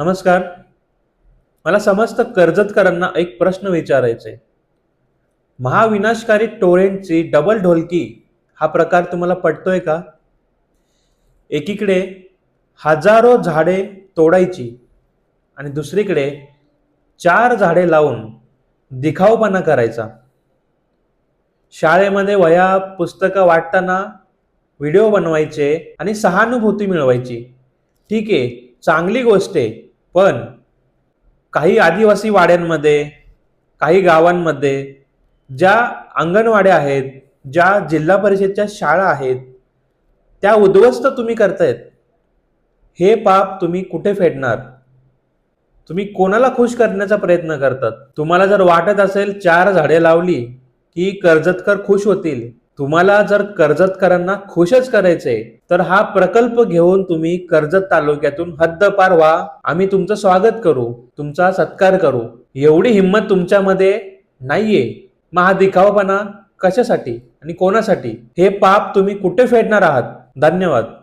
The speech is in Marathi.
नमस्कार. मला समस्त कर्जतकरांना एक प्रश्न विचारायचा आहे. महाविनाशकारी टोरेंटची डबल ढोलकी हा प्रकार तुम्हाला पटतोय का? एकीकडे हजारो झाडे तोडायची आणि दुसरीकडे 4 झाडे लावून दिखाऊपणा करायचा. शाळेमध्ये वह्या पुस्तकं वाटताना व्हिडिओ बनवायचे आणि सहानुभूती मिळवायची. ठीक आहे, चांगली गोष्ट आहे. पण काही आदिवासी वाड्यांमध्ये, काही गावांमध्ये ज्या अंगणवाड्या आहेत, ज्या जिल्हा परिषदच्या शाळा आहेत, त्या उद्ध्वस्त तुम्ही करतायत. हे पाप तुम्ही कुठे फेडणार? तुम्ही कोणाला खुश करण्याचा प्रयत्न करतात? तुम्हाला जर वाटत असेल 4 झाडे लावली की कर्जतकर खुश होतील, तुम्हाला जर कर्जतकरांना खुशच करायचंय तर हा प्रकल्प घेऊन तुम्ही कर्जत तालुक्यातून हद्दपार व्हा. आम्ही तुमचं स्वागत करू, तुमचा सत्कार करू. एवढी हिंमत तुमच्यामध्ये नाहीये. मग हा दिखावापणा कशासाठी आणि कोणासाठी? हे पाप तुम्ही कुठे फेडणार आहात? धन्यवाद.